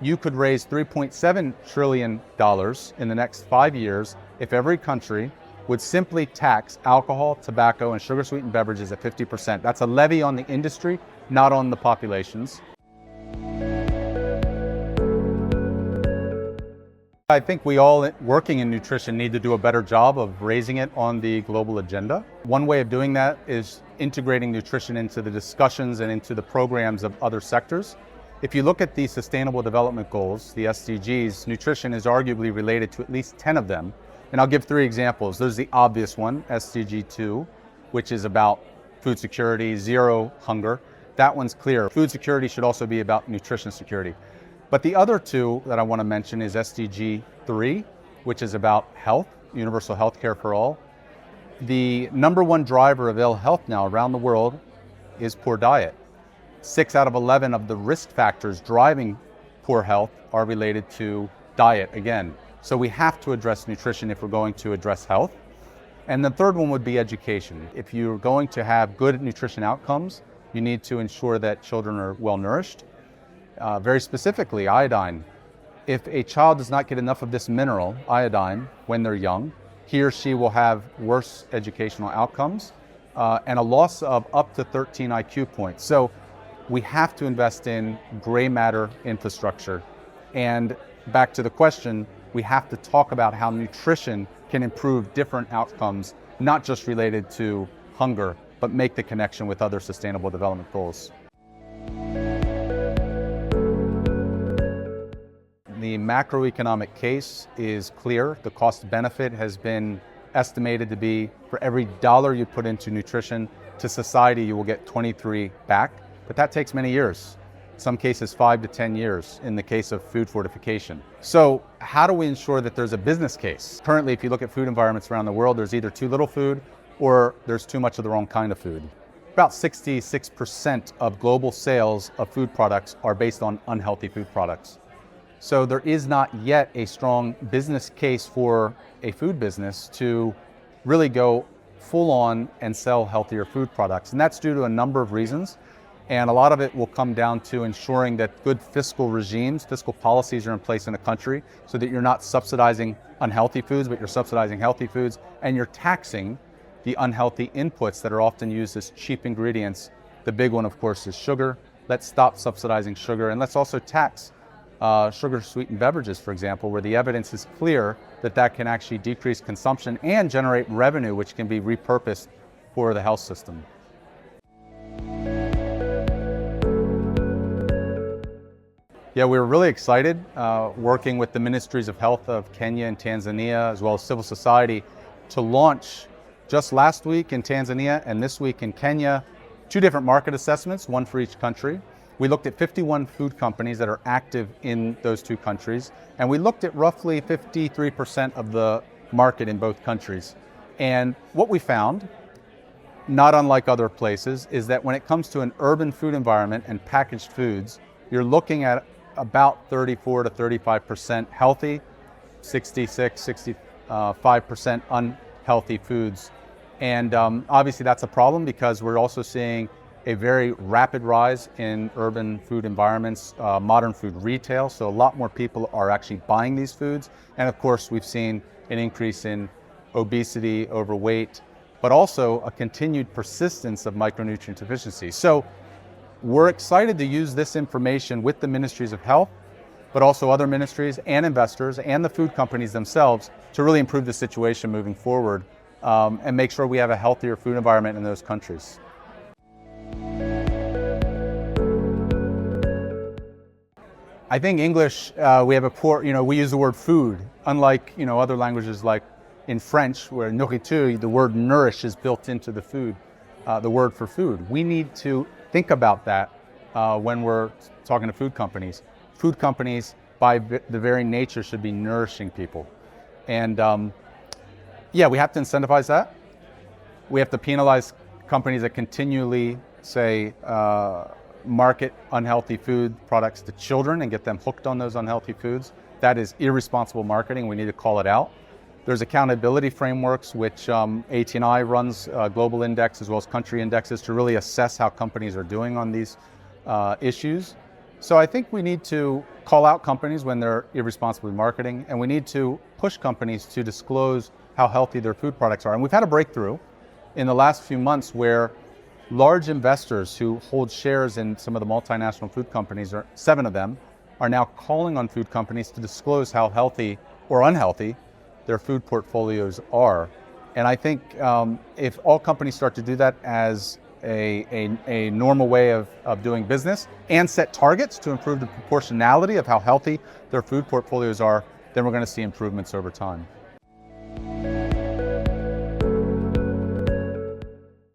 you could raise $3.7 trillion in the next 5 years if every country would simply tax alcohol, tobacco, and sugar-sweetened beverages at 50%. That's a levy on the industry, not on the populations. I think we all working in nutrition need to do a better job of raising it on the global agenda. One way of doing that is integrating nutrition into the discussions and into the programs of other sectors. If you look at the Sustainable Development Goals, the SDGs, nutrition is arguably related to at least 10 of them. And I'll give 3 examples. There's the obvious one, SDG 2, which is about food security, zero hunger. That one's clear. Food security should also be about nutrition security. But the other 2 that I want to mention is SDG 3, which is about health, universal health care for all. The #1 driver of ill health now around the world is poor diet. 6 out of 11 of the risk factors driving poor health are related to diet again. So we have to address nutrition if we're going to address health. And the third one would be education. If you're going to have good nutrition outcomes, you need to ensure that children are well nourished. Very specifically, iodine. If a child does not get enough of this mineral, iodine, when they're young, he or she will have worse educational outcomes and a loss of up to 13 IQ points. So we have to invest in gray matter infrastructure. And back to the question, we have to talk about how nutrition can improve different outcomes, not just related to hunger, but make the connection with other sustainable development goals. The macroeconomic case is clear. The cost benefit has been estimated to be, for every dollar you put into nutrition to society, you will get 23 back. But that takes many years. In some cases 5 to 10 years in the case of food fortification. So how do we ensure that there's a business case? Currently, if you look at food environments around the world, there's either too little food or there's too much of the wrong kind of food. About 66% of global sales of food products are based on unhealthy food products. So there is not yet a strong business case for a food business to really go full on and sell healthier food products. And that's due to a number of reasons. And a lot of it will come down to ensuring that good fiscal regimes, fiscal policies are in place in a country so that you're not subsidizing unhealthy foods, but you're subsidizing healthy foods, and you're taxing the unhealthy inputs that are often used as cheap ingredients. The big one, of course, is sugar. Let's stop subsidizing sugar, and let's also tax sugar-sweetened beverages, for example, where the evidence is clear that that can actually decrease consumption and generate revenue, which can be repurposed for the health system. Yeah, we were really excited working with the Ministries of Health of Kenya and Tanzania, as well as civil society, to launch just last week in Tanzania and this week in Kenya, 2 different market assessments, one for each country. We looked at 51 food companies that are active in those 2 countries, and we looked at roughly 53% of the market in both countries. And what we found, not unlike other places, is that when it comes to an urban food environment and packaged foods, you're looking at about 34 to 35% healthy, 66, 65% unhealthy foods. And obviously that's a problem because we're also seeing a very rapid rise in urban food environments, modern food retail. So a lot more people are actually buying these foods. And of course, we've seen an increase in obesity, overweight, but also a continued persistence of micronutrient deficiency. So we're excited to use this information with the Ministries of Health, but also other ministries and investors and the food companies themselves to really improve the situation moving forward and make sure we have a healthier food environment in those countries. I think English, we have a poor, we use the word food, unlike, other languages like in French, where nourriture, the word nourish is built into the food, the word for food. We need to think about that when we're talking to food companies. Food companies, by the very nature, should be nourishing people. And yeah, we have to incentivize that. We have to penalize companies that continually say, market unhealthy food products to children and get them hooked on those unhealthy foods. That is irresponsible marketing. We need to call it out. There's accountability frameworks, which ATNi runs global index as well as country indexes to really assess how companies are doing on these issues. So I think we need to call out companies when they're irresponsibly marketing, and we need to push companies to disclose how healthy their food products are. And we've had a breakthrough in the last few months where large investors who hold shares in some of the multinational food companies, or 7 of them, are now calling on food companies to disclose how healthy or unhealthy their food portfolios are. And I think if all companies start to do that as a normal way of doing business and set targets to improve the proportionality of how healthy their food portfolios are, then we're going to see improvements over time.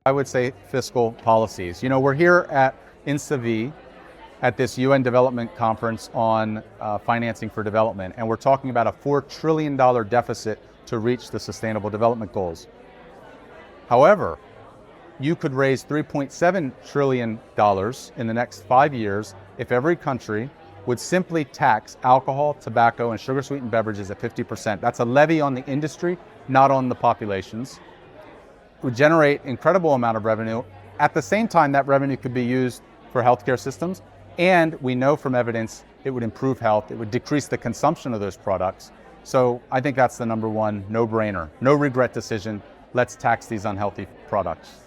I would say fiscal policies. You know, we're here in Sevilla at this UN Development Conference on financing for development, and we're talking about a $4 trillion deficit to reach the Sustainable Development Goals. However, you could raise $3.7 trillion in the next 5 years if every country would simply tax alcohol, tobacco, and sugar-sweetened beverages at 50%. That's a levy on the industry, not on the populations. It would generate an incredible amount of revenue. At the same time, that revenue could be used for healthcare systems, and we know from evidence it would improve health, it would decrease the consumption of those products. So I think that's the number one no-brainer, no regret decision. Let's tax these unhealthy products.